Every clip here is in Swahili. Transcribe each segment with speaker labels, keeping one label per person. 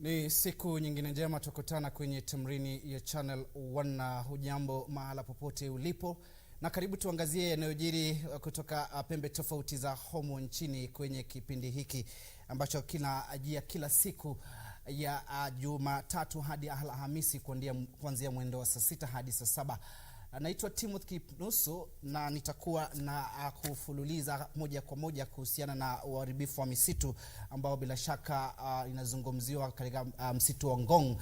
Speaker 1: Ni siku nyingine njema tukutana kwenye tamrini ya Channel 1 na hujambo mahala popote ulipo. Na karibu tuangazie yanayojiri kutoka pembe tofauti za humu nchini kwenye kipindi hiki ambacho kinaajia kila siku ya Jumatatu hadi Alhamisi kuanzia mwendo wa saa 6 hadi saa 7. Naitwa Kipnusu na nitakuwa na kufululiza moja kwa moja kuhusiana na uharibifu wa misitu ambao bila shaka inazungumziwa katika msitu wa Ngong.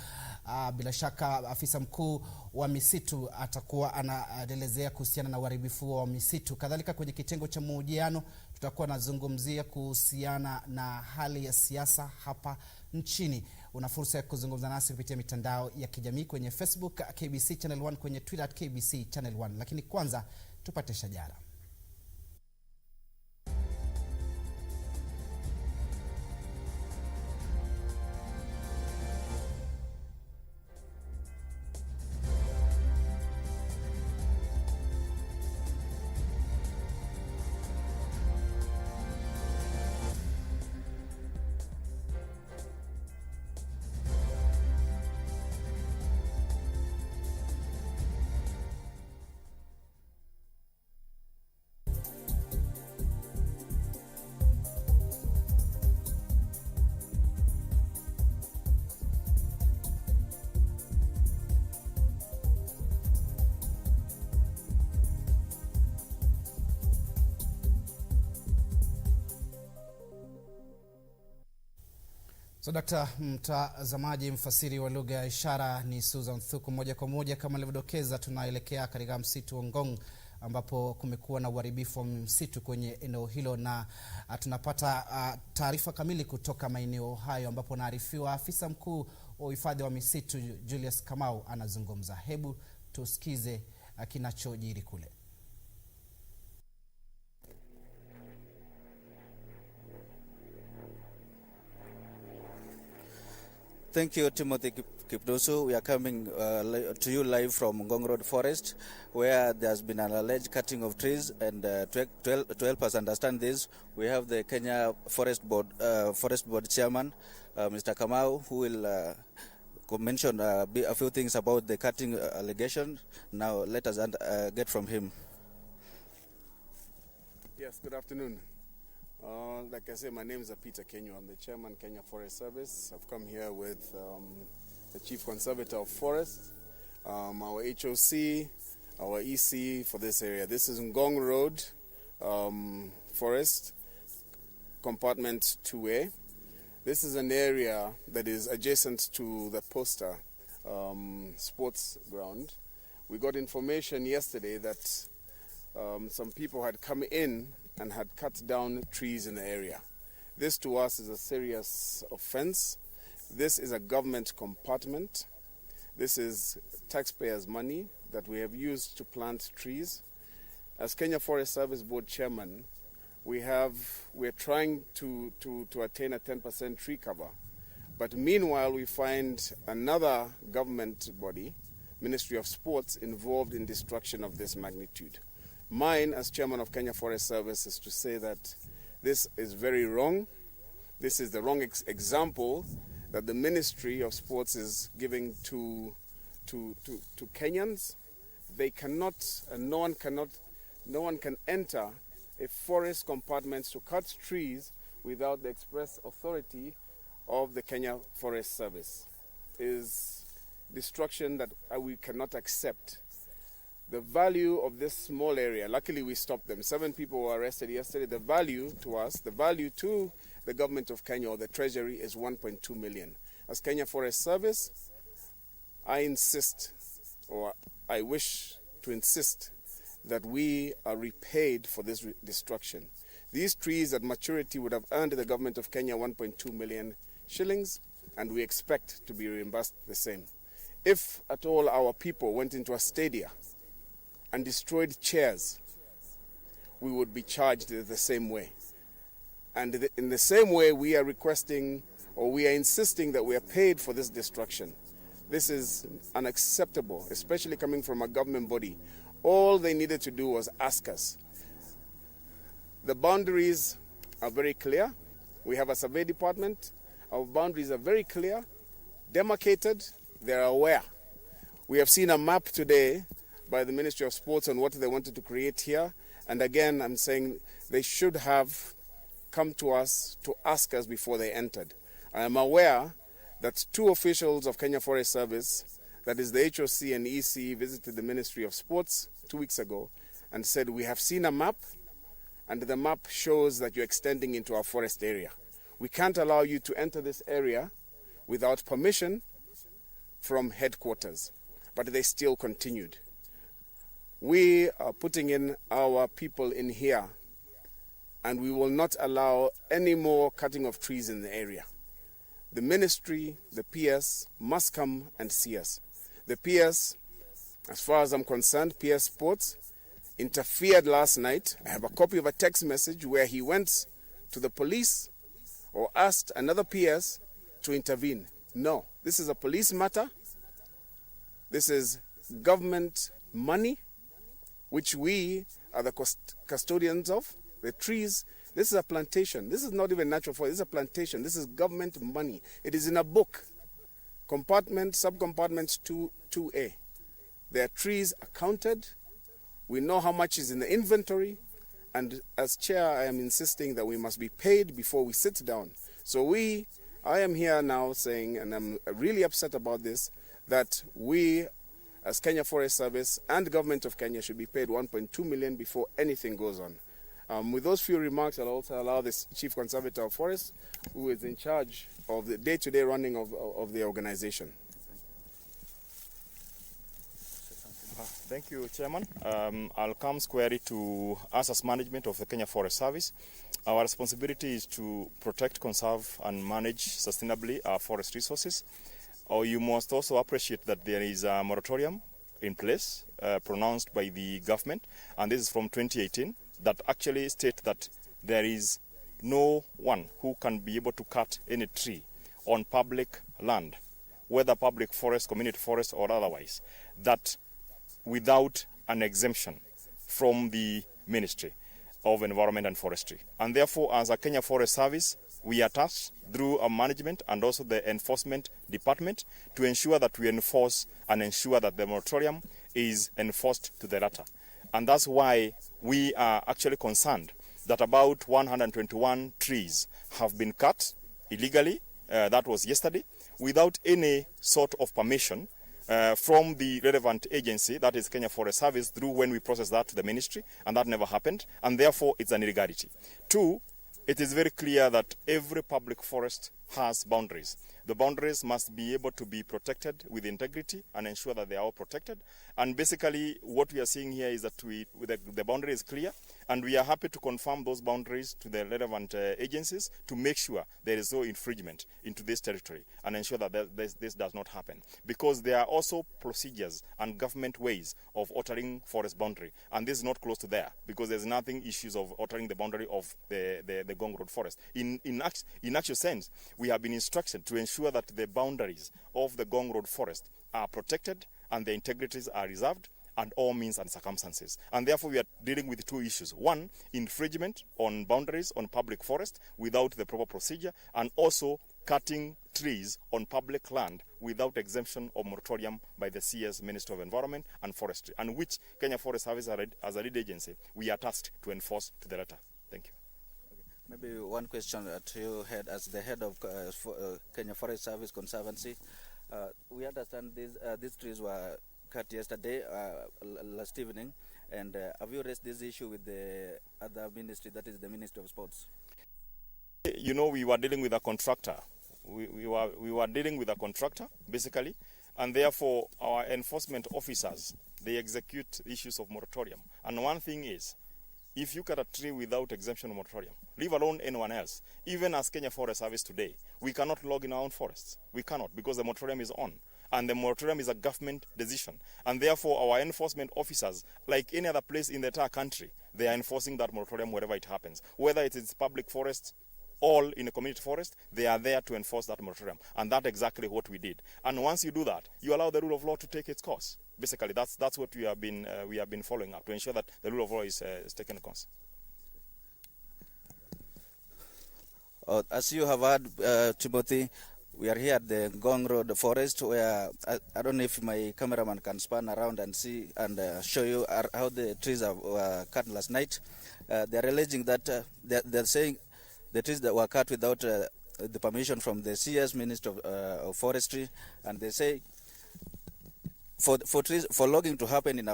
Speaker 1: Bila shaka afisa mkuu wa misitu atakuwa anaelezea kuhusiana na uharibifu wa misitu. Kadhalika kwenye kitengo cha mahojiano tutakuwa nazungumzia kuhusiana na hali ya siasa hapa nchini. Una fursa ya kuzungumza nasi kupitia mitandao ya kijamii kwenye Facebook KBC Channel 1, kwenye Twitter KBC Channel 1. Lakini kwanza tupate shajara. So mtazamaji, mfasiri wa lugha ya ishara ni Susan Thuku. Moja kwa moja kama nilivyodokeza, tunaelekea katika msitu wa Ngong ambapo kumekuwa na uharibifu wa msitu kwenye eneo hilo, na tunapata taarifa kamili kutoka maeneo hayo ambapo naarifiwa afisa mkuu wa uhifadhi wa misitu Julius Kamau anazungumza. Hebu tusikize kinachojiri kule.
Speaker 2: Thank you, Timothy Kipnusu. We are coming to you live from Ngong Road Forest, where there has been an alleged cutting of trees. And to help us understand this, we have the Kenya Forest Board Chairman, Mr. Kamau, who will mention a few things about the cutting allegation. Now, let us get from him.
Speaker 3: Yes, good afternoon. Like I said, my name is Peter Kenyo. I'm the chairman, Kenya Forest Service. I've come here with the chief conservator of forest, our HOC, our EC for this area. This is Ngong Road Forest, compartment 2A. This is an area that is adjacent to the Poster sports ground. We got information yesterday that some people had come in and had cut down trees in the area. This to us is a serious offense. This is a government compartment. This is taxpayers' money that we have used to plant trees. As Kenya Forest Service Board Chairman, we're trying to attain a 10% tree cover. But meanwhile, we find another government body, Ministry of Sports, involved in destruction of this magnitude. Mine, as chairman of Kenya Forest Service, is to say that this is very wrong. This is the wrong example that the Ministry of Sports is giving to Kenyans. They cannot, and no one can enter a forest compartment to cut trees without the express authority of the Kenya Forest Service. It is destruction that we cannot accept. The value of this small area, luckily we stopped them. 7 people were arrested yesterday. The value to us, the value to the government of Kenya or the treasury is 1.2 million. As Kenya Forest Service, I insist, or I wish to insist, that we are repaid for this destruction. These trees at maturity would have earned the government of Kenya 1.2 million shillings, and we expect to be reimbursed the same. If at all our people went into a stadia and destroyed chairs, we would be charged the same way. And in the same way, we are requesting, or we are insisting, that we are paid for this destruction. This is unacceptable, especially coming from a government body. All they needed to do was ask us. The boundaries are very clear. We have a survey department. Our boundaries are very clear. demarcated, they're aware. We have seen a map today by the Ministry of Sports on what they wanted to create here. And again, I'm saying they should have come to us to ask us before they entered. I am aware that 2 officials of Kenya Forest Service, that is the HOC and EC, visited the Ministry of Sports 2 weeks ago and said, we have seen a map and the map shows that you're extending into our forest area. We can't allow you to enter this area without permission from headquarters. But they still continued. We are putting in our people in here, and we will not allow any more cutting of trees in the area. The ministry, the PS, must come and see us. The PS, as far as I'm concerned, PS Sports, interfered last night. I have a copy of a text message where he went to the police or asked another PS to intervene. No, this is a police matter. This is government money, which we are the custodians of. The trees, this is a plantation. This is not even natural forest. This is a plantation. This is government money. It is in a book. Compartment, subcompartments 2A. There are trees accounted. We know how much is in the inventory. And as chair, I am insisting that we must be paid before we sit down. So I am here now saying, and I'm really upset about this, that we, as Kenya Forest Service and the government of Kenya, should be paid 1.2 million before anything goes on. With those few remarks, I'll also allow the Chief Conservator of Forest, who is in charge of the day-to-day running of the organization.
Speaker 4: Thank you, Chairman. I'll come squarely to us as management of the Kenya Forest Service. Our responsibility is to protect, conserve, and manage sustainably our forest resources. You must also appreciate that there is a moratorium in place pronounced by the government, and this is from 2018, that actually states that there is no one who can be able to cut any tree on public land, whether public forest, community forest, or otherwise, that without an exemption from the Ministry of Environment and Forestry. And therefore, as a Kenya Forest Service, we are tasked through our management and also the enforcement department to ensure that we enforce and ensure that the moratorium is enforced to the letter. And that's why we are actually concerned that about 121 trees have been cut illegally, that was yesterday, without any sort of permission from the relevant agency, that is Kenya Forest Service, through when we process that to the ministry, and that never happened, and therefore it's an illegality. 2, it is very clear that every public forest has boundaries. The boundaries must be able to be protected with integrity and ensure that they are all protected. And basically, what we are seeing here is that the boundary is clear, and we are happy to confirm those boundaries to the relevant agencies to make sure there is no infringement into this territory and ensure that this does not happen. Because there are also procedures and government ways of altering forest boundary, and this is not close to there, because there's nothing issues of altering the boundary of the Gong Road forest. In actual sense, we have been instructed to ensure that the boundaries of the Gong Road forest are protected and the integrities are reserved and all means and circumstances. And therefore we are dealing with 2 issues. 1, infringement on boundaries on public forest without the proper procedure, and also cutting trees on public land without exemption or moratorium by the CS Minister of Environment and Forestry, and which Kenya Forest Service as a lead agency, we are tasked to enforce to the letter. Thank you.
Speaker 2: Maybe one question to you, as the head of Kenya Forest Service Conservancy. We understand these trees were cut yesterday, last evening, and have you raised this issue with the other ministry, that is the Ministry of Sports?
Speaker 4: You know, we were dealing with a contractor. We were dealing with a contractor, basically, and therefore our enforcement officers, they execute issues of moratorium. And one thing is, if you cut a tree without exemption or moratorium, leave alone anyone else, even as Kenya Forest Service today, we cannot log in our own forests. We cannot, because the moratorium is on. And the moratorium is a government decision. And therefore, our enforcement officers, like any other place in the entire country, they are enforcing that moratorium wherever it happens. Whether it is public forest, all in a community forest, they are there to enforce that moratorium. And that's exactly what we did. And once you do that, you allow the rule of law to take its course. Basically, that's what we have been following up, to ensure that the rule of law is taken course.
Speaker 2: As you have heard, Timothy, We are here at the Ngong Road Forest, where I don't know if my cameraman can span around and see and show you how the trees were cut last night. They are alleging that they're saying the trees that were cut without the permission from the CS Minister of Forestry, and they say for logging to happen in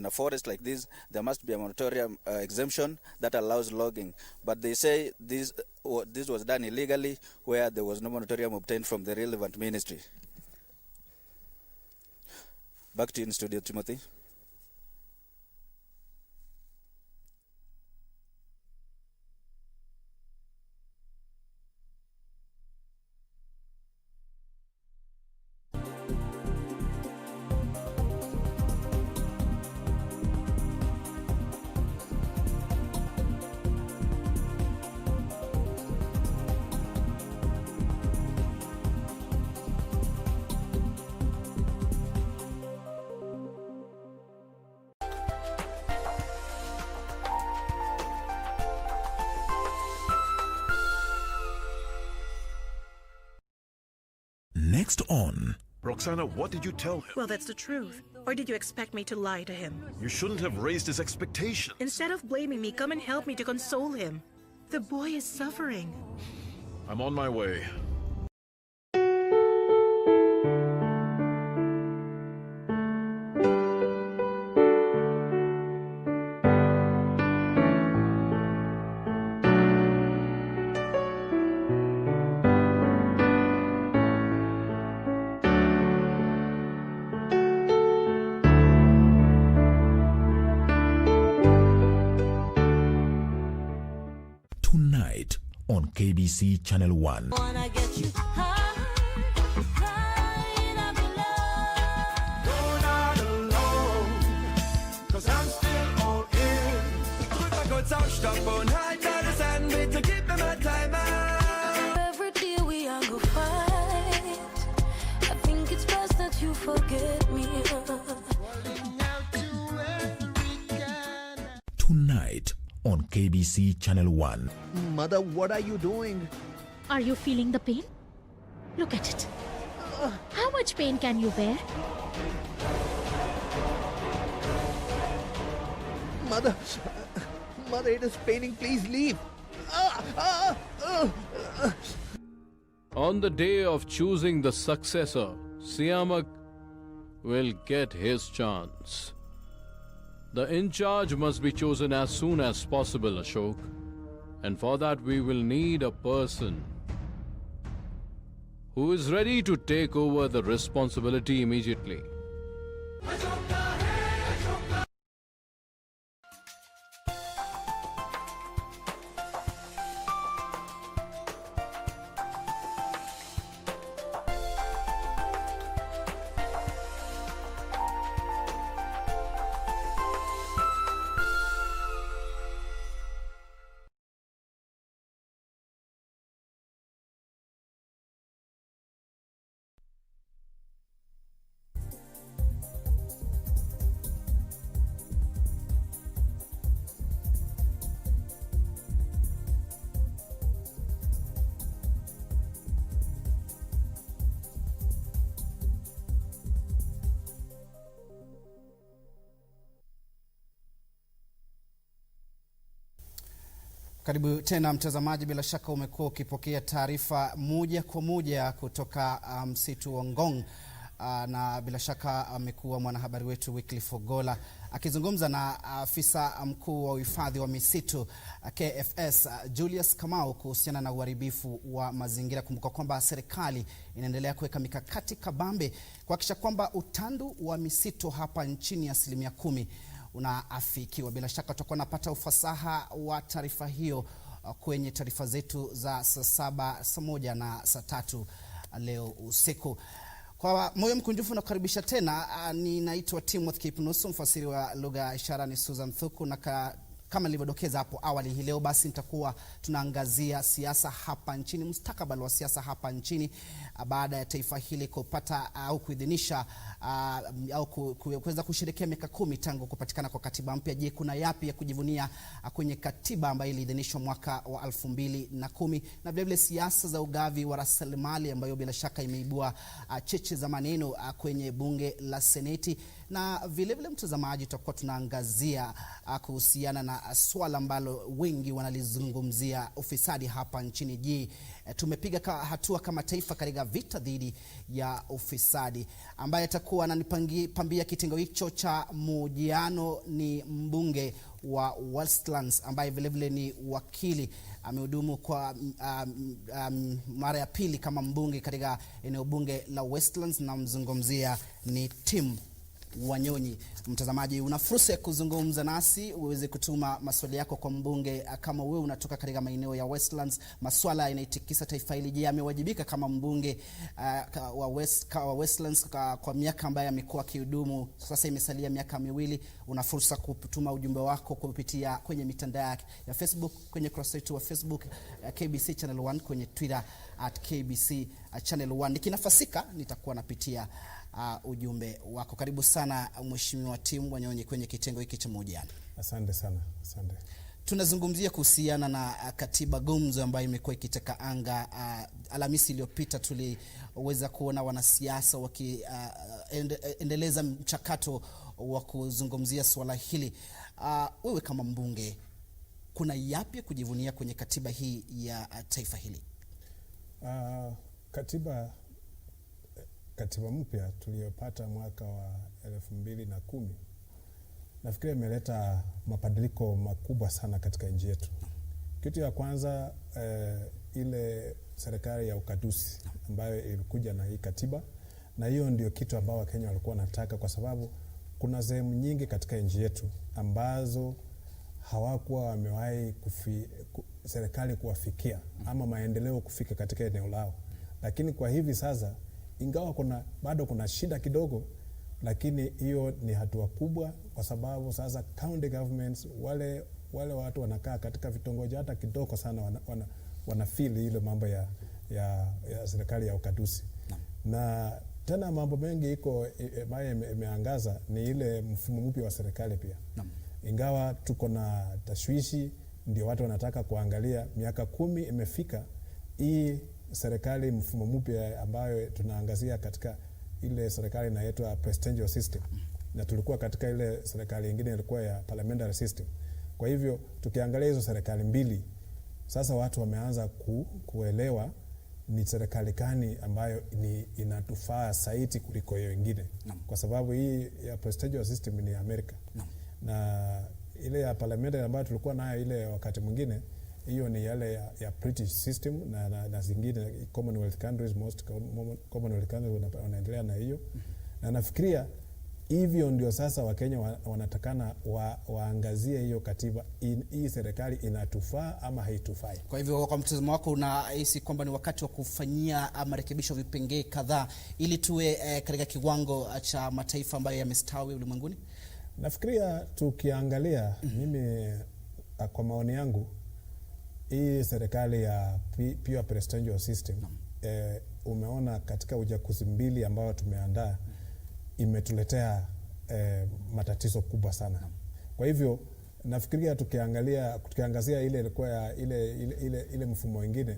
Speaker 2: a forest like this, there must be a moratorium exemption that allows logging. But they say this was done illegally, where there was no moratorium obtained from the relevant ministry. Back to you in studio, Timothy.
Speaker 5: Next on.
Speaker 6: Roxana, what did you tell him?
Speaker 7: Well, that's the truth. Or did you expect me to lie to him?
Speaker 6: You shouldn't have raised his expectations.
Speaker 7: Instead of blaming me, come and help me to console him. The boy is suffering.
Speaker 6: I'm on my way.
Speaker 5: Tonight on KBC Channel 1.
Speaker 8: Every day we are go fight. I think it's best that you forget me.
Speaker 5: Tonight on KBC Channel 1.
Speaker 9: Mother, what are you doing?
Speaker 10: Are you feeling the pain? Look at it. How much pain can you bear?
Speaker 9: Mother, Mother, it is paining. Please leave.
Speaker 11: On the day of choosing the successor, Siamak will get his chance. The in-charge must be chosen as soon as possible, Ashok. And for that we will need a person who is ready to take over the responsibility immediately.
Speaker 1: Karibu tena mtazamaji, bila shaka umekuwa ukipokea taarifa moja kwa moja kutoka msitu wa Ngong, na bila shaka amekuwa mwanahabari wetu Wycliffe Ogola akizungumza na afisa mkuu wa uhifadhi wa misitu KFS Julius Kamau kuhusiana na uharibifu wa mazingira. Kumbuka kwamba serikali inaendelea kuweka mikakati kabambe kuhakikisha kwamba utandu wa misitu hapa nchini 10% unaafikiwa. Bila shaka tutakuwa napata ufasaha wa taarifa hiyo kwenye taarifa zetu za saa 7, saa 1 na saa 3 leo usiku. Kwa moyo mkunjufu nakukaribisha tena. Ninaitwa Timothy Kipnusu, mfasiri wa lugha ya ishara ni Susan Thuku, na kama nilivyodokeza hapo awali, hii leo basi nitakuwa tunaangazia siasa hapa nchini, mustakabali wa siasa hapa nchini baada ya taifa hili kupata au kuidhinisha au kuweza kusherehekea miaka 10 tangu kupatikana kwa katiba mpya. Je, kuna yapi ya kujivunia kwenye katiba ambayo iliidhinishwa mwaka wa 2010, na vile vile siasa za ugavi wa rasilimali ambayo bila shaka imeibua cheche za maneno kwenye bunge la Seneti, na vile vile mtazamaji, tutakuwa tunaangazia kuhusiana na swala ambalo wengi wanalizungumzia, ufisadi hapa nchini. Je, tumepiga hatua kama taifa katika vita dhidi ya ufisadi? Ambaye atakuwa ananipambia kitengo hicho cha mahojiano ni mbunge wa Westlands ambaye vile vile ni wakili, amehudumu kwa mara ya pili kama mbunge katika eneo bunge la Westlands, na mzungumzia ni Tim Wanyonyi. Mtazamaji, una fursa ya kuzungumza nasi, uweze kutuma maswali yako kwa mbunge. Kama wewe unatoka katika maeneo ya Westlands, maswala yanaitikisa taifa hili, je, amewajibika kama mbunge wa Westlands kwa miaka ambayo amekuwa akihudumu, sasa imesalia miaka 2? Una fursa kutuma ujumbe wako kupitia kwenye mitandao ya Facebook, kwenye kurasa yetu wa Facebook KBC Channel 1, kwenye Twitter @KBC Channel 1. Nikinafasika nitakuwa napitia ujumbe wako. Karibu sana Mheshimiwa Tim Wanyonyi kwenye kitengo hiki cha mahojiano.
Speaker 12: Asante sana. Asante.
Speaker 1: Tunazungumzia kuhusiana na katiba gumzo ambayo imekuwa ikiteka anga. Alhamisi iliyopita tuliweza kuona wanasiasa wakiendeleza mchakato wa kuzungumzia swala hili. Wewe kama mbunge, kuna yapi kujivunia kwenye katiba hii ya taifa hili?
Speaker 12: Katiba mpya tuliyopata mwaka wa 2010 nafikiri imeleta mabadiliko makubwa sana katika nchi yetu. Kitu ya kwanza, ile serikali ya ukadusi ambayo ilikuja na hii katiba, na hiyo ndio kitu ambao Wakenya walikuwa wanataka, kwa sababu kuna sehemu nyingi katika nchi yetu ambazo hawakuwa wamewahi serikali kuwafikia ama maendeleo kufika katika eneo lao. Lakini kwa hivi sasa, ingawa bado kuna shida kidogo, lakini hiyo ni hatua kubwa, kwa sababu sasa county governments, wale watu wanakaa katika vitongoji hata kidogo sana, wanafili ile mambo ya serikali ya ukadusi. Na tena mambo mengi iko ambayo imeangaza ni ile mfumo mpya wa serikali pia. Ingawa tuko na tashwishi, ndio watu wanataka kuangalia miaka 10 imefika hii serikali mfumo mpya ambayo tunaangazia katika ile serikali inaitwa presidential system, na tulikuwa katika ile serikali nyingine ilikuwa ya parliamentary system. Kwa hivyo tukiangalia hizo serikali mbili, sasa watu wameanza kuelewa ni serikali gani ambayo inatufaa zaidi kuliko hiyo nyingine, kwa sababu hii ya presidential system ni Amerika, na ile ya parliamentary ambayo tulikuwa nayo ile wakati mwingine, hiyo ni yale ya British system, na zingine Commonwealth countries, most Commonwealth countries wanaendelea na hiyo. Na nafikiria hivyo ndio sasa Wakenya wanatakana waangazie hiyo katiba, hii serikali inatufaa ama haitufai.
Speaker 1: Kwa hivyo kwa mtazamo wako unahisi kwamba ni wakati wa kufanyia marekebisho vipengee kadhaa ili tuwe katika kiwango cha mataifa ambayo yamestawi ulimwenguni?
Speaker 12: Nafikiria tukiangalia, mimi kwa maoni yangu, hii serikali ya pure presidential system, umeona katika uchaguzi mbili ambao tumeandaa, imetuletea matatizo kubwa sana. Kwa hivyo nafikiria tukiangazia ile ilikuwa ile mfumo mwingine,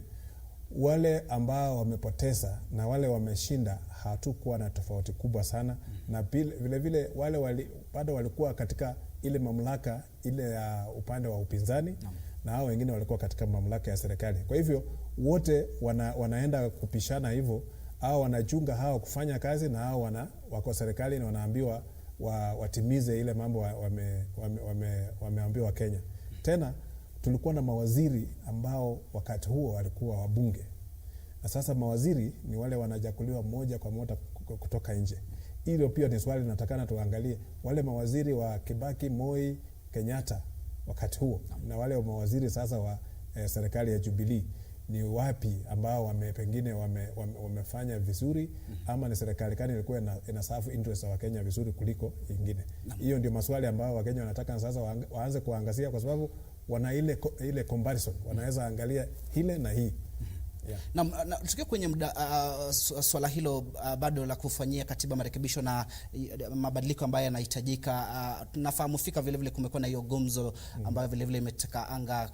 Speaker 12: wale ambao wamepoteza na wale wameshinda hatukuwa na tofauti kubwa sana, na vile vile wale bado walikuwa katika ile mamlaka ile ya upande wa upinzani, na hao wengine walikuwa katika mamlaka ya serikali. Kwa hivyo wote wanaenda kupishana hivyo, au wanachunga hao kufanya kazi, na hao wako serikali na wanaambiwa watimize ile mambo wameambiwa Kenya. Tena tulikuwa na mawaziri ambao wakati huo walikuwa wabunge, na sasa mawaziri ni wale wanajakuliwa moja kwa moja kutoka nje. Hilo pia ni swali natakana tuangalie, wale mawaziri wa Kibaki, Moi, Kenyatta wakati huo, na wale mawaziri sasa wa serikali ya Jubilee. ni wapi ambao pengine wamefanya vizuri, ama ni serikali gani ilikuwa ina serve interest wa Kenya vizuri kuliko ingine. Hiyo ndio maswali ambao Wakenya wanataka sasa waanze kuangazia, kwa sababu wana ile comparison, wanaweza angalia ile na hii. Yeah.
Speaker 1: Na tukiwa kwenye swala hilo bado la kufanyia katiba marekebisho na mabadiliko ambayo yanahitajika, tunafahamu fika vile vile kumekuwa na hiyo gumzo ambayo vile vile imeteka anga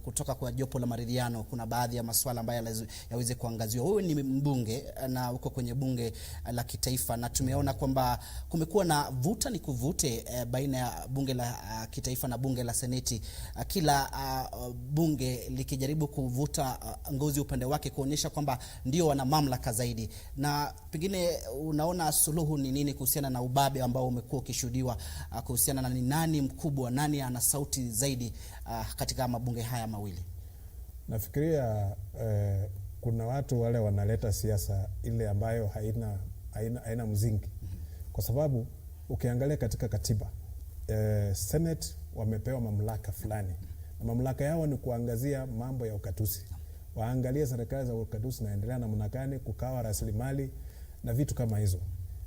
Speaker 1: kutoka kwa jopo la maridhiano. Kuna baadhi ya masuala ambayo yaweze kuangaziwa. Wewe ni mbunge na uko kwenye bunge la kitaifa, na tumeona kwamba kumekuwa na vuta ni kuvute baina ya bunge la kitaifa na bunge la seneti, kila bunge likijaribu kuvuta ngozi upande wake kuonyesha kwamba ndio wana mamlaka zaidi. Na pengine unaona suluhu ni nini kuhusiana na ubabe ambao umekuwa ukishuhudiwa, kuhusiana na ni nani mkubwa, nani ana sauti zaidi katika mabunge haya mawili?
Speaker 12: Nafikiria kuna watu wale wanaleta siasa ile ambayo haina mzingi. Kwa sababu ukiangalia katika katiba, Senate wamepewa mamlaka fulani, na mamlaka yao ni kuangazia mambo ya ukatuzi. Waangalie serikali za ukatuzi naendelea namna gani, kukawa rasilimali na vitu kama hizo.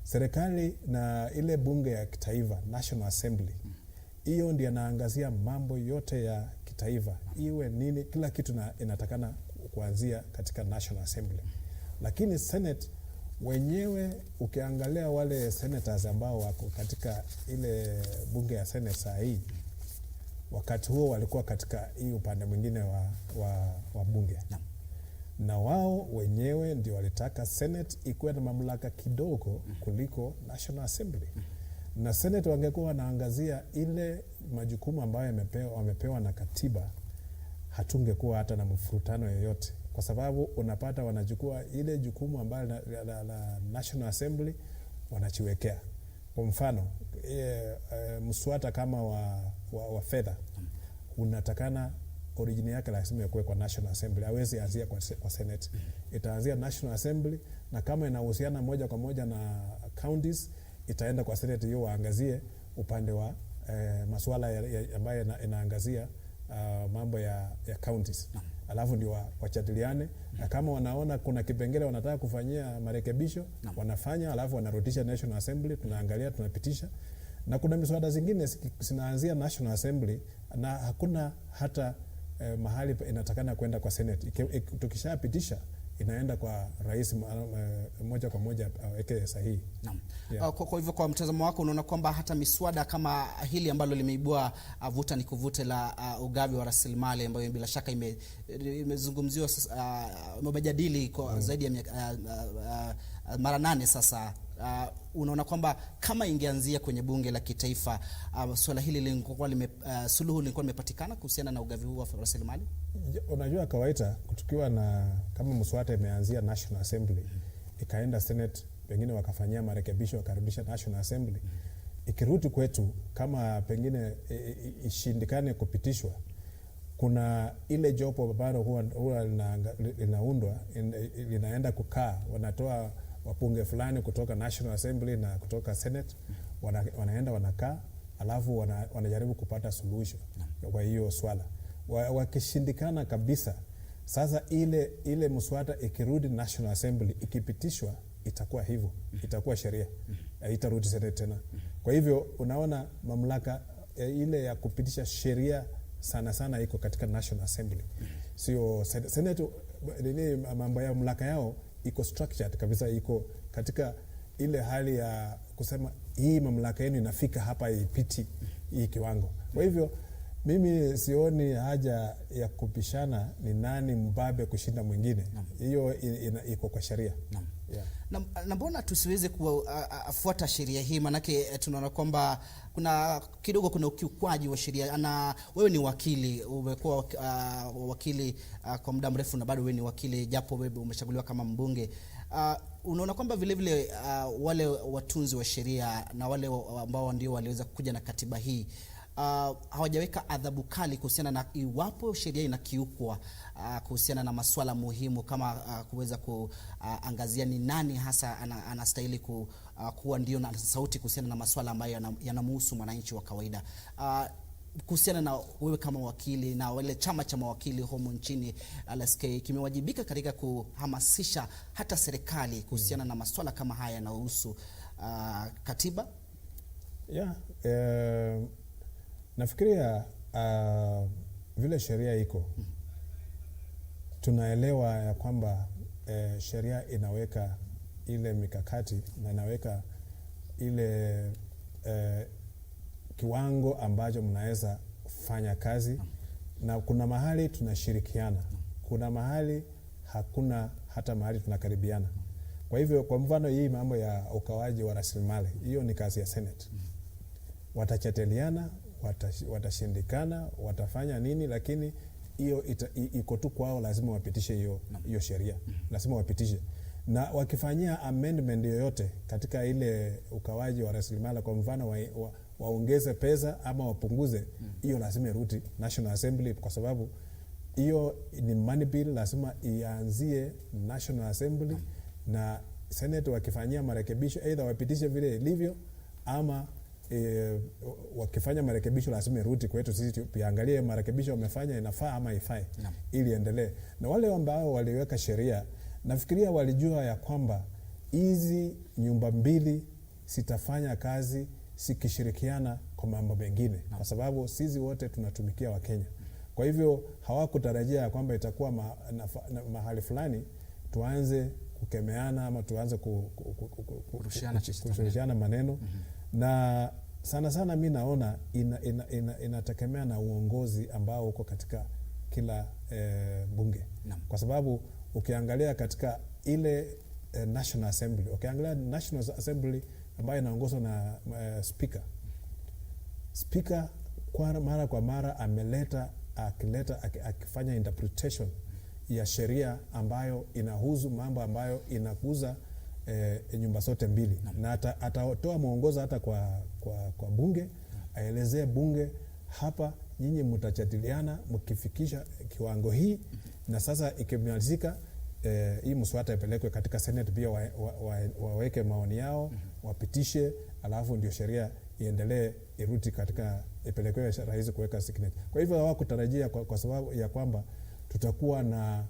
Speaker 12: Serikali na ile bunge ya kitaifa, National Assembly, hiyo ndio inaangazia mambo yote ya kitaifa, iwe nini, kila kitu inatakana kuanzia katika National Assembly. Lakini Senate wenyewe, ukiangalia wale senators ambao wako katika ile bunge ya Senate saa hii, wakati huo walikuwa katika hii upande mwingine wa bunge. Na wao wenyewe ndio walitaka Senate ikuwe na mamlaka kidogo kuliko National Assembly. Na Senate wangekuwa wanaangazia ile majukumu ambayo wamepewa na katiba, hatungekuwa hata na mfurutano yoyote, kwa sababu unapata wanachukua ile jukumu ambayo la National Assembly wanachiwekea. Kwa mfano mswada kama wa fedha, unatakana origin yake lazima ikuwe kwa National Assembly, hawezi anzia kwa Senate. Itaanzia National Assembly, na kama inahusiana moja kwa moja na counties, itaenda kwa Senate hiyo waangazie upande wa masuala ambayo inaangazia mambo ya counties. Alafu ndio wajadiliane, na kama wanaona kuna kipengele wanataka kufanyia marekebisho, wanafanya, alafu wanarudisha National Assembly, tunaangalia, tunapitisha. Na kuna miswada zingine zinaanzia National Assembly na hakuna hata mahali inatakana kwenda kwa Senate. Tukishapitisha inaenda kwa rais moja kwa moja aweke sahihi.
Speaker 1: Naam. Yeah. Kwa hivyo kwa mtazamo wako unaona kwamba hata miswada kama hili ambalo limeibua vuta ni kuvute la ugavi wa rasilimali ambayo bila shaka imezungumziwa imejadili kwa zaidi ya mara 8 sasa, unaona kwamba kama ingeanzia kwenye bunge la kitaifa, swala hili lingekuwa suluhu lingekuwa limepatikana kuhusiana na ugavi huu wa rasilimali?
Speaker 12: Unajua kawaida tukiwa na kama mswada imeanzia National Assembly, ikaenda Senate, pengine wakafanyia marekebisho, wakarudisha National Assembly, ikirudi kwetu kama pengine ishindikane kupitishwa, kuna ile jopo ambalo huwa linaundwa, linaenda kukaa, wanatoa wabunge fulani kutoka National Assembly na kutoka Senate, wanaenda wanakaa, alafu wanajaribu kupata solution kwa hiyo swala. Wakishindikana kabisa, sasa ile mswada ikirudi National Assembly, ikipitishwa, itakuwa hivyo, itakuwa sheria, itarudi Senate tena. Kwa hivyo unaona mamlaka ile ya kupitisha sheria sana iko katika National Assembly. Sio Senate, mambo ya mamlaka yao iko structured kabisa, iko katika ile hali ya kusema hii mamlaka yenu inafika hapa, ipiti hii kiwango. Kwa hivyo mimi sioni haja ya kupishana ni nani mbabe kushinda mwingine. Hiyo iko kwa sheria. Yeah.
Speaker 1: Na mbona tusiweze kufuata sheria hii? Manake tunaona kwamba kuna ukiukwaji wa sheria. Na wewe ni wakili, umekuwa wakili kwa muda mrefu, na bado wewe ni wakili japo wewe umechaguliwa kama mbunge. Unaona kwamba vile vile wale watunzi wa sheria na wale ambao ndio waliweza kuja na katiba hii hawajaweka adhabu kali kuhusiana na iwapo sheria inakiukwa, kuhusiana na masuala muhimu kama kuweza kuangazia ni nani hasa anastahili kuwa ndio na sauti kuhusiana na masuala ambayo yanamhusu mwananchi wa kawaida. kuhusiana na wewe kama wakili na wale chama cha mawakili humu nchini LSK kimewajibika katika kuhamasisha hata serikali kuhusiana na masuala kama haya yanayohusu katiba?
Speaker 12: Nafikiria vile sheria iko, tunaelewa ya kwamba sheria inaweka ile mikakati na inaweka ile kiwango ambacho mnaweza fanya kazi, na kuna mahali tunashirikiana, kuna mahali hakuna hata mahali tunakaribiana. Kwa hivyo, kwa mfano hii mambo ya ukawaji wa rasilimali, hiyo ni kazi ya Senate. Watachateliana, watashindikana, watafanya nini, lakini hiyo iko tu kwao, lazima wapitishe hiyo sheria, lazima wapitishe. Na wakifanyia amendment yoyote katika ile ukawaji wa rasilimali, kwa mfano waongeze pesa ama wapunguze, hiyo lazima irudi National Assembly, kwa sababu hiyo ni money bill, lazima ianzie National Assembly, na Senate wakifanyia marekebisho either wapitishe vile ilivyo, ama wakifanya marekebisho lazima irudi kwetu sisi tuangalie marekebisho wamefanya inafaa ama haifai, ili endelee. Na wale ambao waliweka sheria, nafikiria walijua ya kwamba hizi nyumba mbili sitafanya kazi sikishirikiana kwa mambo mengine, kwa sababu sisi wote tunatumikia Wakenya. Kwa hivyo hawakutarajia ya kwamba itakuwa mahali fulani tuanze kukemeana ama tuanze kurushiana maneno. Na sana sana mimi naona inategemea na uongozi ambao uko katika kila bunge. Kwa sababu ukiangalia katika ile National Assembly, ukiangalia National Assembly ambayo inaongozwa na speaker kwa mara akifanya interpretation ya sheria ambayo inahusu mambo ambayo inakuza nyumba zote mbili, na atatoa mwongozo hata kwa bunge, aelezee bunge, hapa nyinyi mtajadiliana mkifikisha kiwango hii, na sasa ikimalizika hii mswada ipelekwe katika Senate pia waweke maoni yao, wapitishe, alafu ndio sheria iendelee irudi katika ipelekwe rais kuweka signature. Kwa hivyo hawakutarajia kwa sababu ya kwamba tutakuwa na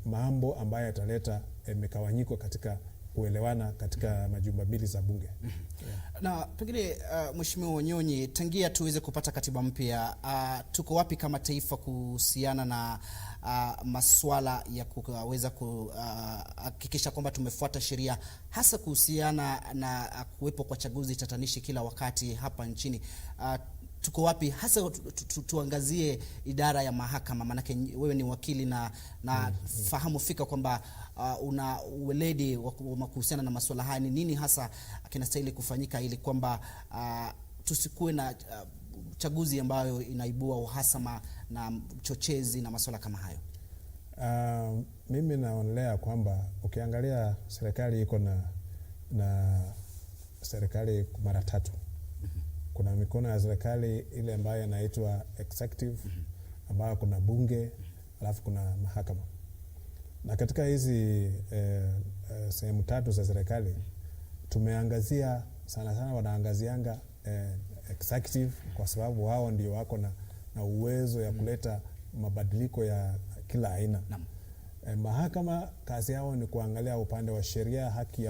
Speaker 12: mambo ambayo yataleta mikawanyiko katika kuelewana katika majumba mbili za bunge.
Speaker 1: Na pengine Mheshimiwa Wanyonyi, tangia tuweze kupata katiba mpya, tuko wapi kama taifa kuhusiana na masuala ya kuweza kuhakikisha kwamba tumefuata sheria, hasa kuhusiana na kuwepo kwa chaguzi tatanishi kila wakati hapa nchini? Tuko wapi hasa? Tuangazie idara ya mahakama, manake wewe ni wakili na fahamu fika kwamba una uweledi wa kuhusiana na masuala haya. Ni nini hasa kinastahili kufanyika ili kwamba tusikuwe na chaguzi ambayo inaibua uhasama na chochezi na masuala kama hayo?
Speaker 12: Mimi naonelea kwamba ukiangalia serikali iko na serikali mara tatu. Kuna mikono ya serikali ile ambayo inaitwa executive, ambayo kuna bunge, alafu kuna mahakama. Na katika hizi sehemu tatu za serikali tumeangazia sana wanaangazianga executive, kwa sababu wao ndio wako na uwezo ya kuleta mabadiliko ya kila aina. Mahakama kazi yao ni kuangalia upande wa sheria, haki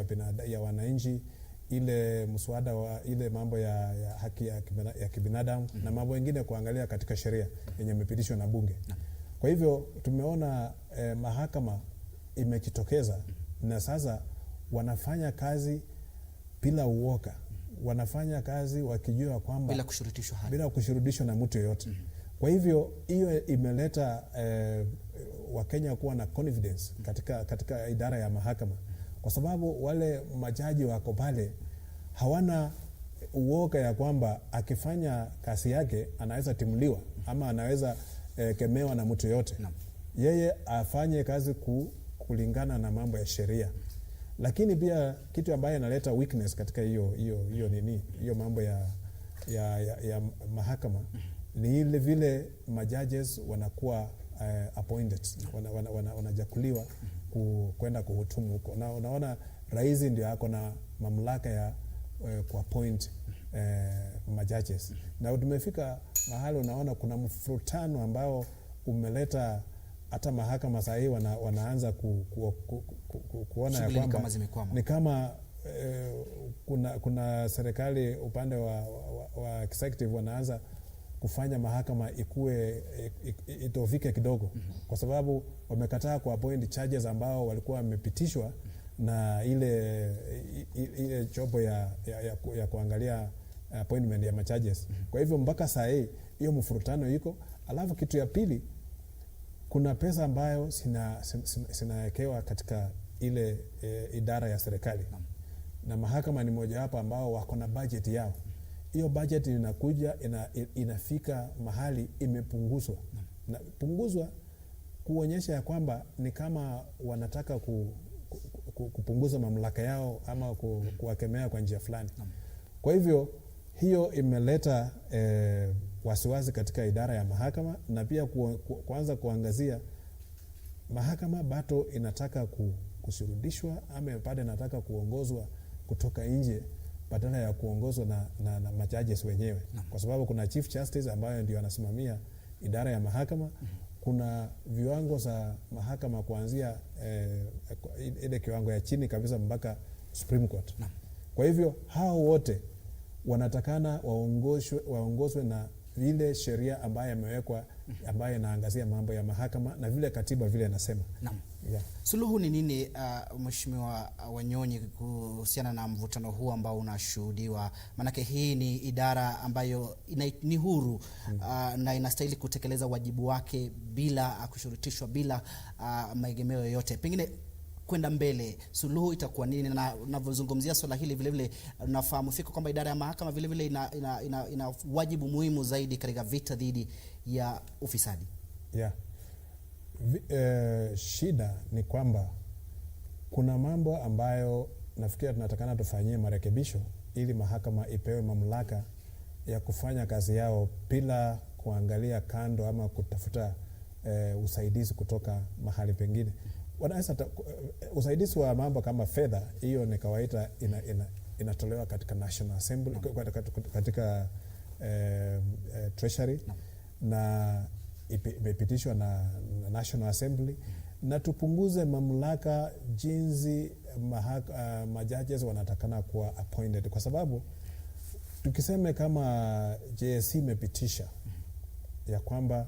Speaker 12: ya wananchi, ile mswada wa ile mambo ya haki ya kibinadamu, na mambo mengine kuangalia katika sheria yenye imepitishwa na bunge. Kwa hivyo tumeona mahakama imejitokeza, na sasa wanafanya kazi bila uoga, wanafanya kazi wakijua kwamba bila kushurutishwa na mtu yoyote. Kwa hivyo hiyo imeleta Wakenya kuwa na confidence katika idara ya mahakama, kwa sababu wale majaji wako pale hawana uoga ya kwamba akifanya kazi yake anaweza timuliwa ama anaweza kemewa na mtu yote. Yeye afanye kazi kulingana na mambo ya sheria. Lakini pia kitu ambayo inaleta weakness katika hiyo mambo ya mahakama ni ile vile majudges wanakuwa appointed, wanajakuliwa kwenda kuhutumu huko. Na unaona rais ndio ako na mamlaka ya kuappoint majudges. Na tumefika mahali unaona kuna mfurutano ambao umeleta hata mahakama saa hii wanaanza kuona ya kwamba ni kama kuna serikali upande wa executive wanaanza kufanya mahakama itofike kidogo, kwa sababu wamekataa kuappoint charges ambao walikuwa wamepitishwa na ile jopo ya kuangalia appointment ya charges. Kwa hivyo mpaka saa hii hiyo mfurutano iko. Alafu kitu ya pili, kuna pesa ambayo sinawekewa katika ile idara ya serikali, na mahakama ni moja wapo ambao wako na budget yao. Hiyo budget inakuja inafika mahali imepunguzwa, na punguzwa kuonyesha ya kwamba ni kama wanataka kupunguza mamlaka yao ama kuwakemea kwa njia fulani. Kwa hivyo hiyo imeleta wasiwasi katika idara ya mahakama, na pia kuanza kuangazia mahakama bado inataka kusurudishwa ama bado inataka kuongozwa kutoka nje badala ya kuongozwa na majudges wenyewe, kwa sababu kuna Chief Justice ambayo ndio anasimamia idara ya mahakama. Kuna viwango za mahakama kuanzia ile kiwango ya chini kabisa mpaka Supreme Court. Kwa hivyo hao wote wanatakana waongozwe na vile sheria ambayo imewekwa, ambayo inaangazia mambo ya mahakama na vile katiba vile inasema.
Speaker 1: Yeah. Suluhu ni nini, Mheshimiwa Wanyonyi, kuhusiana na mvutano huu ambao unashuhudiwa? Manake hii ni idara ambayo ni huru na inastahili kutekeleza wajibu wake bila kushurutishwa, bila maegemeo yoyote. Pengine kwenda mbele, suluhu itakuwa nini? Na unavyozungumzia swala hili vile vile unafahamu fika kwamba idara ya mahakama vile vile ina wajibu muhimu zaidi katika vita dhidi ya ufisadi.
Speaker 12: Yeah. Shida ni kwamba kuna mambo ambayo nafikiri tunatakana tufanyie marekebisho ili mahakama ipewe mamlaka ya kufanya kazi yao bila kuangalia kando ama kutafuta usaidizi kutoka mahali pengine. Usaidizi wa mambo kama fedha, hiyo ni kawaida inatolewa katika National Assembly, katika Treasury, na imepitishwa na National Assembly, na tupunguze mamlaka jinsi majudges wanatakana kuwa appointed, kwa sababu tukiseme kama JSC imepitisha ya kwamba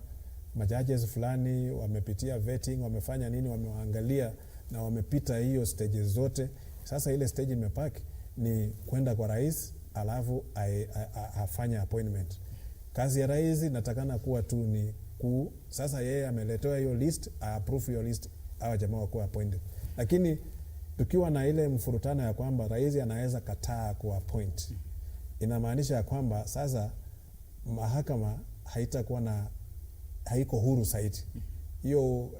Speaker 12: majudges fulani wamepitia vetting, wamefanya nini, wameangalia na wamepita hiyo stage zote, sasa ile stage imepaki ni kwenda kwa rais alafu afanye appointment. Kazi ya rais natakana kuwa tu ni sasa yeye ameletewa hiyo list, approve hiyo list, hawa jamaa wakuwa appointed. Lakini tukiwa na ile mfurutano ya kwamba rais anaweza kataa ku appoint, inamaanisha ya kwamba sasa mahakama haiko huru zaidi. Hiyo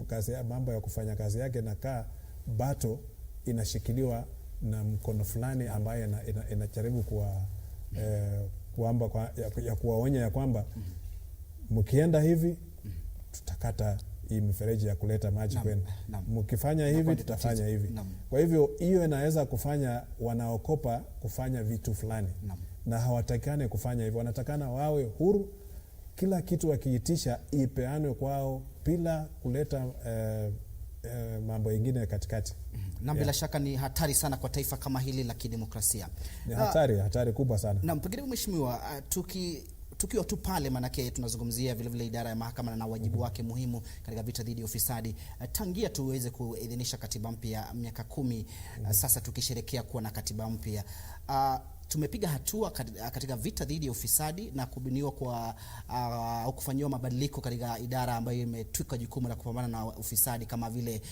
Speaker 12: kazi, mambo ya kufanya kazi yake nakaa bato inashikiliwa na mkono fulani ambaye inajaribu kuwaonya ya kwamba mkienda hivi tutakata hii mifereji ya kuleta maji kwenu, mkifanya hivi tutafanya hivi. Kwa hivyo hiyo inaweza kufanya wanaokopa kufanya vitu fulani, na hawatakane kufanya hivyo. Wanatakana wawe huru, kila kitu wakiitisha ipeanwe kwao bila kuleta mambo mengine katikati.
Speaker 1: Na bila shaka ni hatari sana kwa taifa kama hili la kidemokrasia.
Speaker 12: Ni hatari kubwa sana.
Speaker 1: Na pengine Mheshimiwa, tukiwa tu pale, manake tunazungumzia vile vile idara ya mahakama na wajibu wake muhimu katika vita dhidi ya ufisadi. Tangia tuweze kuidhinisha katiba mpya miaka 10 sasa, tukisherekea kuwa na katiba mpya, tumepiga hatua katika vita dhidi ya ufisadi na kubuniwa kwa au kufanyiwa mabadiliko katika idara ambayo imetwika jukumu la kupambana na ufisadi, kama vile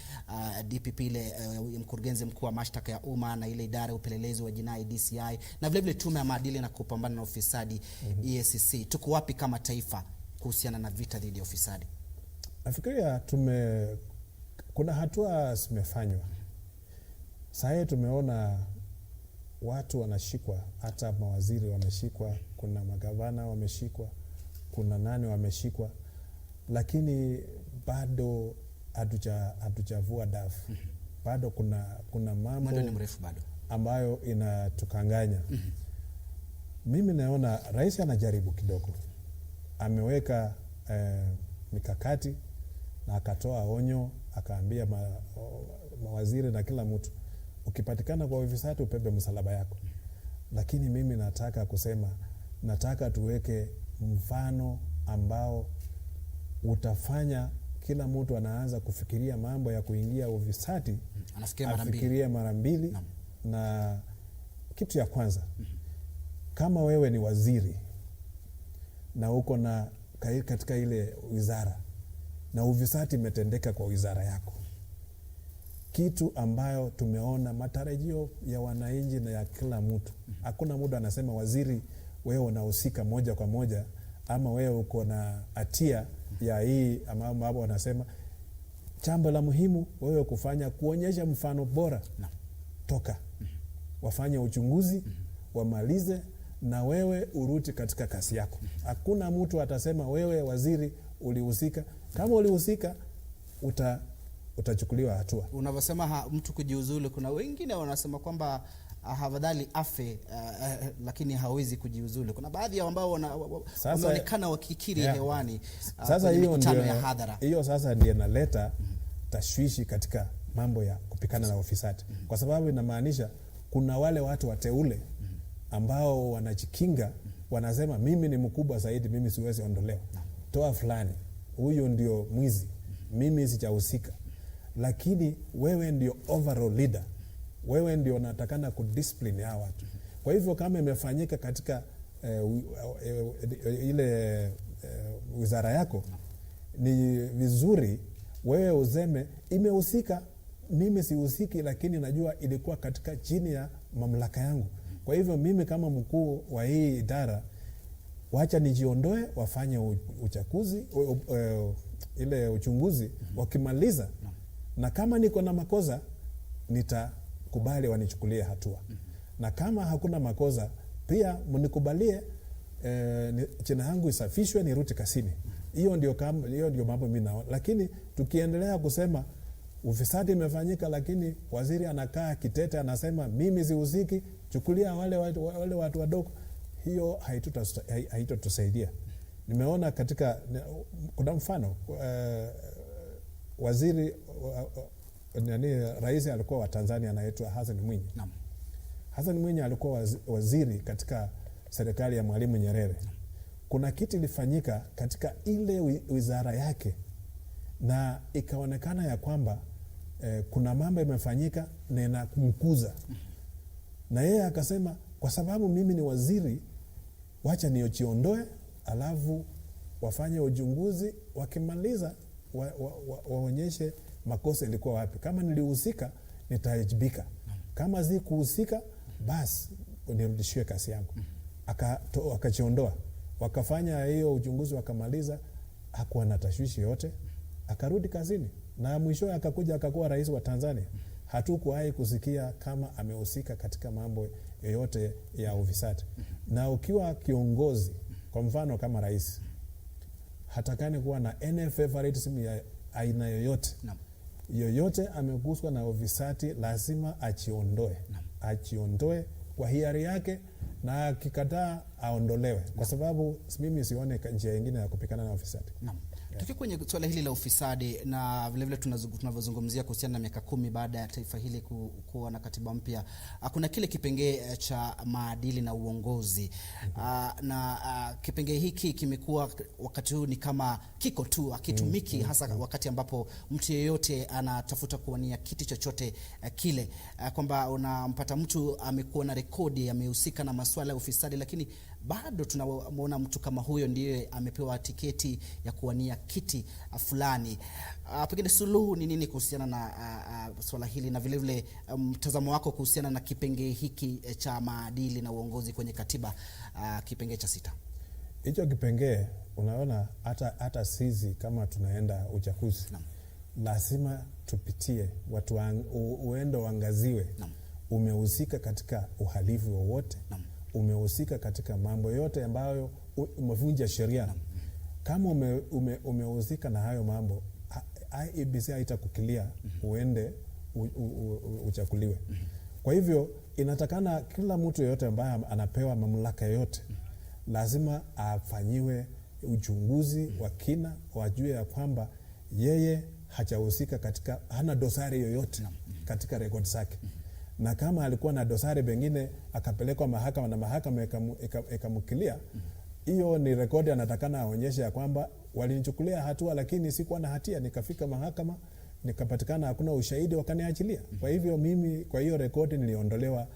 Speaker 1: DPP, ile mkurugenzi mkuu wa mashtaka ya umma, na ile idara ya upelelezi wa jinai DCI, na vile vile tume ya maadili na kupambana na ufisadi EACC. Tuko wapi kama taifa kuhusiana na vita dhidi ya ufisadi?
Speaker 12: Nafikiria kuna hatua zimefanywa. Sasa tumeona watu wanashikwa, hata mawaziri wameshikwa, kuna magavana wameshikwa, kuna nani wameshikwa, lakini bado hatujavua dafu. Bado kuna mambo
Speaker 1: ni mrefu bado
Speaker 12: ambayo inatukanganya. Mimi naona rais anajaribu kidogo. Ameweka mikakati na akatoa onyo, akaambia mawaziri na kila mtu, ukipatikana kwa ufisadi upepe msalaba yako. Lakini mimi nataka kusema, nataka tuweke mfano ambao utafanya kila mtu anaanza kufikiria mambo ya kuingia ufisadi, afikirie mara mbili. Na kitu ya kwanza, kama wewe ni waziri na uko na katika ile wizara na ufisadi imetendeka kwa wizara yako, kitu ambayo tumeona matarajio ya wananchi na ya kila mtu, hakuna mtu anasema waziri wewe unahusika moja kwa moja ama wewe uko na hatia ya hii, ama wanasema jambo la muhimu wewe kufanya kuonyesha mfano bora. Toka wafanye uchunguzi, wamalize, na wewe urudi katika kazi yako. Hakuna mtu atasema wewe waziri ulihusika. Kama ulihusika utachukuliwa hatua.
Speaker 1: Unavyosema mtu kujiuzulu, kuna wengine wanasema kwamba afadhali afe lakini hawezi kujiuzulu. Kuna baadhi ya ambao wanaonekana wakikiri hewani
Speaker 12: sasa hiyo
Speaker 1: ndio ya hadhara.
Speaker 12: Hiyo sasa ndiyo inaleta tashwishi katika mambo ya kupikana na ufisadi. Kwa sababu inamaanisha kuna wale watu wateule ambao wanajikinga, wanasema mimi ni mkubwa zaidi, mimi siwezi ondolewa. Toa fulani, huyu ndio mwizi, mimi sijahusika. Lakini wewe ndio overall leader, wewe ndio unatakana kudiscipline hao watu. Kwa hivyo kama imefanyika katika ile wizara yako, ni vizuri wewe useme imehusika, mimi sihusiki, lakini najua ilikuwa katika chini ya mamlaka yangu. Kwa hivyo mimi kama mkuu wa hii idara, wacha nijiondoe, wafanye uchaguzi ile uchunguzi, wakimaliza na kama niko na makosa nitakubali wanichukulie hatua. Na kama hakuna makosa pia mnikubalie jina yangu isafishwe, nirudi kasini. Hiyo ndio mambo mimi naona. Lakini tukiendelea kusema ufisadi imefanyika lakini waziri anakaa kitete anasema mimi sihusiki, chukulia wale watu wadogo, hiyo haitotusaidia. Nimeona katika kuna mfano waziri rais alikuwa wa Tanzania anaitwa Hassan Mwinyi. Hassan Mwinyi alikuwa waziri katika serikali ya Mwalimu Nyerere. Kuna kitu ilifanyika katika ile wizara yake na ikaonekana ya kwamba kuna mambo imefanyika na inakumkuza. Na yeye akasema kwa sababu mimi ni waziri, wacha nijiondoe, alafu wafanye uchunguzi, wakimaliza waonyeshe makosa ilikuwa wapi. Kama nilihusika nitaajibika, kama si kuhusika basi nirudishiwe kazi yangu. Akajiondoa, wakafanya hiyo uchunguzi, wakamaliza, hakuwa na tashwishi yote, akarudi kazini na mwisho akakuja akakuwa rais wa Tanzania. Hatukuwahi kusikia kama amehusika katika mambo yoyote ya ufisadi. Na ukiwa kiongozi, kwa mfano kama rais, hatakani kuwa na any favoritism ya aina yoyote. Yoyote ameguswa na ufisadi lazima achiondoe kwa hiari yake, na akikataa aondolewe, kwa sababu mimi sione njia nyingine ya kupikana na ufisadi.
Speaker 1: Tukiwa kwenye swala hili la ufisadi na vile vile tunavyozungumzia kuhusiana na miaka 10 baada ya taifa hili kuwa na katiba mpya, kuna kile kipengee cha maadili na uongozi. Na kipengee hiki kimekuwa wakati huu ni kama kiko tu akitumiki, hasa wakati ambapo mtu yeyote anatafuta kuwania kiti chochote kile, kwamba unampata mtu amekuwa na rekodi, amehusika na masuala ya ufisadi, lakini bado tunamuona mtu kama huyo ndiye amepewa tiketi ya kuwania kiti fulani. Pengine suluhu ni nini kuhusiana na swala hili, na vile vile mtazamo wako kuhusiana na kipengee hiki cha maadili na uongozi kwenye katiba, kipengee cha 6?
Speaker 12: Hicho kipengee unaona hata sisi kama tunaenda uchaguzi, lazima tupitie watu uende uangaziwe, umehusika katika uhalifu wowote, umehusika katika mambo yote ambayo umevunja sheria. Kama umehusika na hayo mambo, IEBC haitakukilia uende uchakuliwe. Kwa hivyo inatakana kila mtu yeyote ambaye anapewa mamlaka yote lazima afanyiwe uchunguzi wa kina, wajue ya kwamba yeye hajahusika katika, hana dosari yoyote katika rekodi zake. Na kama alikuwa na dosari pengine akapelekwa mahakama na mahakama ikamkilia, hiyo ni rekodi anatakana aonyeshe ya kwamba walinichukulia hatua lakini sikuwa na hatia, nikafika mahakama nikapatikana hakuna ushahidi wakaniachilia. Kwa hivyo mimi kwa hiyo rekodi niliondolewa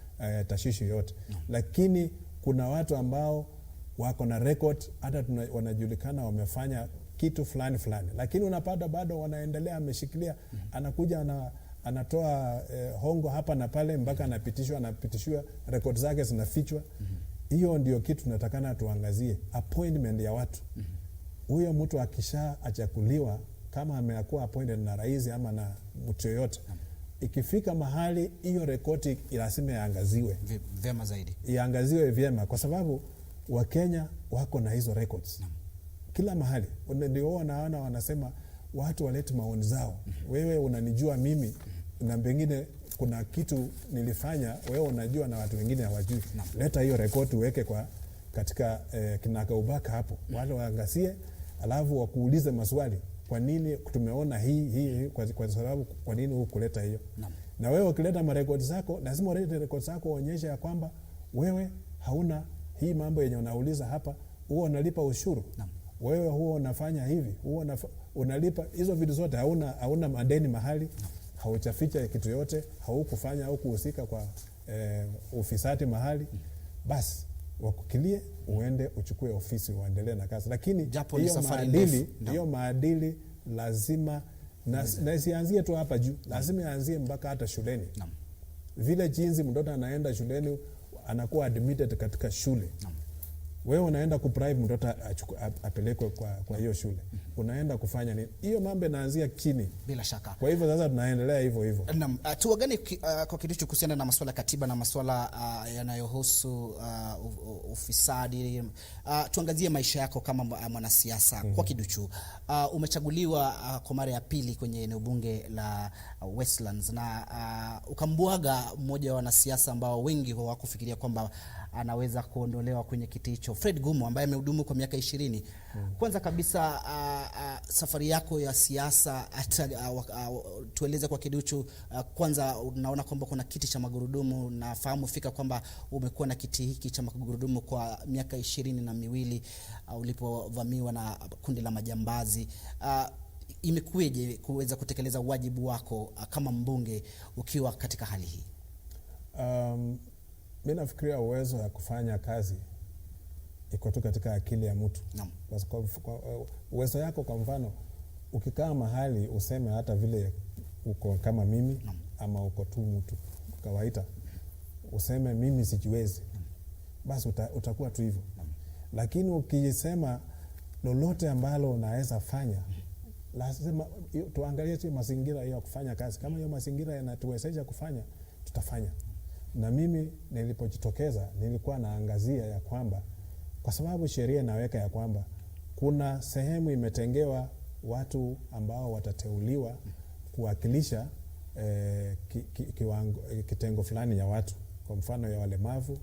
Speaker 12: tashishi yote. Lakini kuna watu ambao wako na record hata wanajulikana wamefanya kitu fulani fulani, lakini unapata bado wanaendelea, ameshikilia, anakuja anatoa hongo hapa na pale mpaka anapitishiwa record zake zinafichwa. Hiyo ndio kitu tunatakana tuangazie, appointment ya watu. Huyo mtu akisha achakuliwa, kama amekuwa appointed na rais ama na mtu yoyote, ikifika mahali hiyo rekodi lazima iangaziwe
Speaker 1: vyema zaidi,
Speaker 12: iangaziwe vyema, kwa sababu Wakenya wako na hizo records kila mahali. Ndio wanaona wanasema watu walete maoni zao. Wewe unanijua mimi na pengine kuna kitu nilifanya wewe unajua na watu wengine hawajui. Leta hiyo rekodi uweke kwa katika kinakaubaka hapo. Wale waangazie, alafu wakuulize maswali. Kwa nini tumeona hii kwa sababu kwa nini hukuleta hiyo? Na wewe ukileta marekodi zako, lazima ulete rekodi zako uonyeshe ya kwamba wewe hauna hii mambo yenye unauliza hapa, huo unalipa ushuru. Wewe huo unafanya hivi, huo unalipa hizo vitu zote, hauna madeni mahali, hauchaficha kitu yote, haukufanya au kuhusika kwa ufisadi mahali, basi wakukilie uende uchukue ofisi uendelee na kazi. Lakini hiyo maadili lazima na isianzie tu hapa juu, lazima ianzie mpaka hata shuleni. Vile jinsi mtoto anaenda shuleni anakuwa admitted katika shule. Wewe unaenda kuprive mtoto apelekwe kwa hiyo shule. Unaenda kufanya nini? Hiyo mambo inaanzia chini.
Speaker 1: Bila shaka.
Speaker 12: Kwa hivyo sasa tunaendelea hivyo.
Speaker 1: Naam, tuagane kwa kitu kuhusiana na masuala katiba na masuala yanayohusu ufisadi. Tuangazie maisha yako kama mwanasiasa. Kwa kiduchu, umechaguliwa kwa mara ya pili kwenye eneo bunge la Westlands na ukambwaga mmoja wa wanasiasa ambao wengi hawakufikiria kwamba anaweza kuondolewa kwenye kiti hicho, Fred Gumo, ambaye amehudumu kwa miaka 20. Kwanza kabisa safari yako ya siasa, tueleze kwa kiduchu. Kwanza unaona kwamba kuna kiti cha magurudumu, na fahamu fika kwamba umekuwa na kiti hiki cha magurudumu kwa miaka 22 ulipovamiwa na kundi la majambazi. Imekuweje kuweza kutekeleza wajibu wako kama mbunge ukiwa katika hali hii?
Speaker 12: Mimi nafikiria uwezo wa kufanya kazi iko tu katika akili ya mtu. Kwa uwezo yako, kwa mfano ukikaa mahali useme hata vile uko kama mimi ama uko tu mtu kawaida, useme mimi sijiwezi, basi utakuwa tu hivyo. Lakini ukisema lolote ambalo unaweza fanya, lazima tuangalie tu mazingira ya kufanya kazi. Kama hiyo mazingira yanatuwezesha kufanya, tutafanya. Na mimi nilipojitokeza nilikuwa naangazia ya kwamba, kwa sababu sheria inaweka ya kwamba kuna sehemu imetengewa watu ambao watateuliwa kuwakilisha kitengo fulani ya watu. Kwa mfano ya walemavu,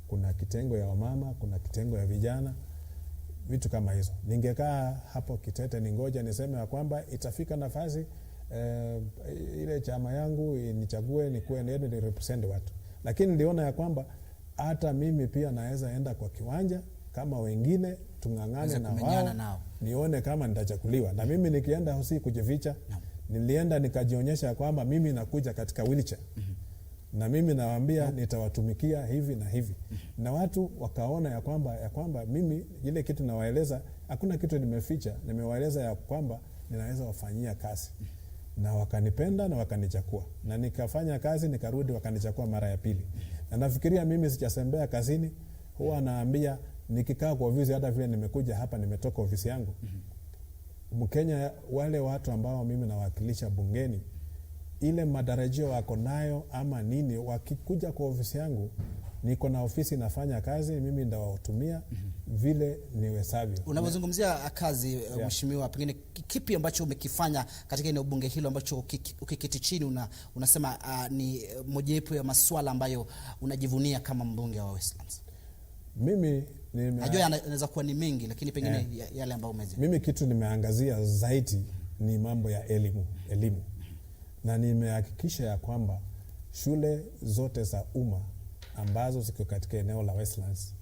Speaker 12: kuna kitengo ya wamama, kuna kitengo ya vijana, vitu kama hizo. Ningekaa hapo kitete ningoja niseme ya kwamba itafika nafasi ile chama yangu nichague nikuwe ni represent watu. Lakini niliona ya kwamba hata mimi pia naweza enda kwa kiwanja kama wengine, tungangane na wao, nione kama nitachakuliwa. Na mimi nikienda husi kujificha, nilienda nikajionyesha ya kwamba mimi nakuja katika wheelchair. Na mimi nawaambia nitawatumikia hivi na hivi. Na watu wakaona ya kwamba mimi ile kitu nawaeleza, hakuna kitu nimeficha, nimewaeleza ya kwamba ninaweza wafanyia kazi. Na wakanipenda na wakanichakua. Na nikafanya kazi, nikarudi wakanichakua mara ya pili. Na nafikiria mimi sijasembea kazini, huwa naambia nikikaa kwa ofisi, hata vile nimekuja hapa nimetoka ofisi yangu. Mkenya, wale watu ambao mimi nawakilisha bungeni, ile madarajio wako nayo ama nini, wakikuja kwa ofisi yangu, niko na ofisi nafanya kazi, mimi ndawatumia vile niwezavyo.
Speaker 1: Unapozungumzia kazi, mheshimiwa, pengine kipi ambacho umekifanya katika eneo bunge hilo ambacho ukiketi chini unasema ni mojawapo ya masuala ambayo unajivunia kama mbunge wa Westlands?
Speaker 12: Mimi
Speaker 1: najua yanaweza kuwa ni mengi, lakini pengine yale ambayo
Speaker 12: mimi kitu nimeangazia zaidi ni mambo ya elimu. Na nimehakikisha ya kwamba shule zote za umma ambazo ziko katika eneo la Westlands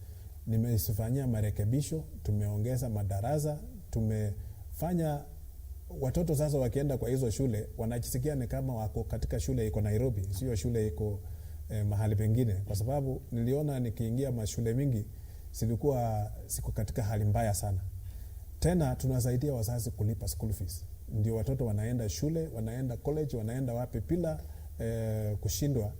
Speaker 12: nimesifanyia marekebisho, tumeongeza madarasa, tumefanya watoto sasa wakienda kwa hizo shule wanajisikia ni kama wako katika shule iko Nairobi, sio shule iko mahali pengine, kwa sababu niliona nikiingia mashule mingi siko katika hali mbaya sana. Tena tunasaidia wazazi kulipa school fees, ndio watoto wanaenda shule, wanaenda college, wanaenda wapi bila kushindwa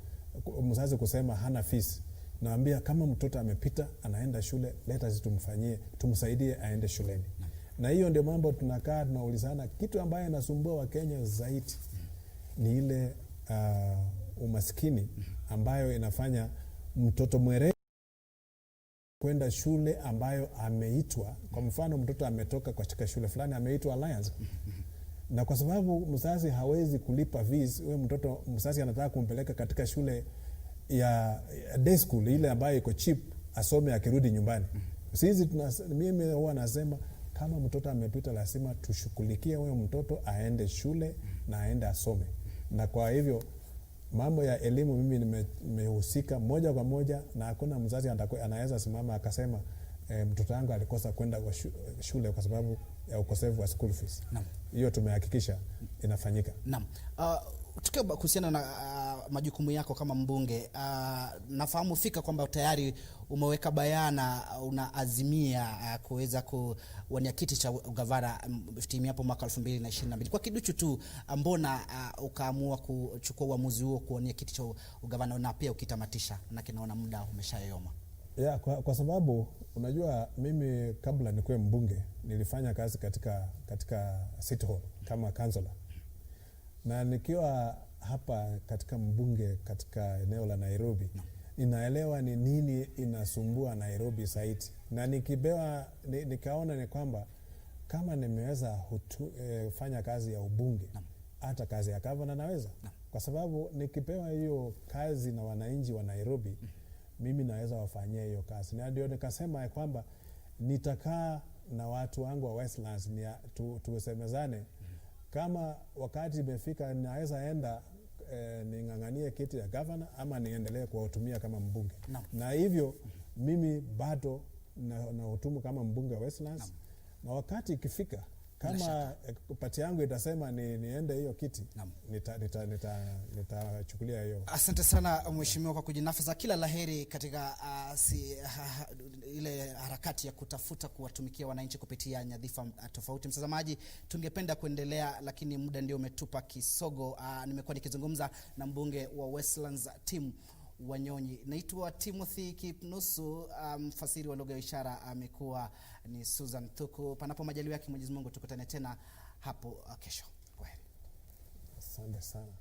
Speaker 12: mzazi kusema hana fees. Naambia kama mtoto amepita anaenda shule, leta tumsaidie aende shuleni. Na hiyo ndio mambo tunakaa tunaulizana. Kitu ambaye inasumbua Wakenya zaidi ni ile umaskini ambayo inafanya mtoto mwerevu kwenda shule ambayo ameitwa. Kwa mfano mtoto ametoka katika shule fulani ameitwa Alliance, na kwa sababu mzazi hawezi kulipa fees, wewe mtoto mzazi anataka kumpeleka katika shule ya day school ile ambayo iko cheap asome akirudi nyumbani. Sisi mimi huwa nasema kama mtoto amepita lazima tushughulikie huyo mtoto aende shule na aende asome. Na kwa hivyo mambo ya elimu mimi nimehusika moja kwa moja, na hakuna mzazi anaweza simama akasema mtoto wangu alikosa kwenda kwa shule kwa sababu ya ukosefu wa school fees. Hiyo tumehakikisha inafanyika.
Speaker 1: Naam. Tukiwa kuhusiana na majukumu yako kama mbunge, nafahamu fika kwamba tayari umeweka bayana unaazimia kuweza kuwania kiti cha gavana timu hapo mwaka 2022. Kwa kiduchu tu, mbona ukaamua kuchukua uamuzi huo kuwania kiti cha gavana na pia ukitamatisha, na kinaona muda umeshayoma?
Speaker 12: Kwa sababu unajua mimi kabla nikuwe mbunge nilifanya kazi katika City Hall kama councillor. Na nikiwa hapa katika mbunge katika eneo la Nairobi, ninaelewa ni nini inasumbua Nairobi zaidi. Na nikaona ni kwamba kama nimeweza fanya kazi ya ubunge, hata kazi ya gavana naweza. Kwa sababu nikipewa hiyo kazi na wananchi wa Nairobi, mimi naweza wafanyia hiyo kazi. Na ndio nikasema kwamba nitakaa na watu wangu wa Westlands tusemezane, kama wakati imefika naweza enda ning'ang'anie kiti ya governor ama niendelee kuwatumia kama mbunge. Na hivyo mimi bado na hutumu kama mbunge wa Westlands. Na wakati ikifika kama pati yangu itasema niende hiyo kiti, nitachukulia hiyo.
Speaker 1: Asante sana mheshimiwa kwa kujinafasa. Kila laheri katika ile harakati ya kutafuta kuwatumikia wananchi kupitia nyadhifa tofauti. Mtazamaji, tungependa kuendelea lakini muda ndio umetupa kisogo. Nimekuwa nikizungumza na mbunge wa Westlands Tim Wanyonyi. Naitwa Timothy Kipnusu, mfasiri wa lugha ya ishara amekuwa ni Susan Thuku. Panapo majaliwa yake Mwenyezi Mungu tukutane tena hapo kesho. Kwaheri.
Speaker 12: Asante sana.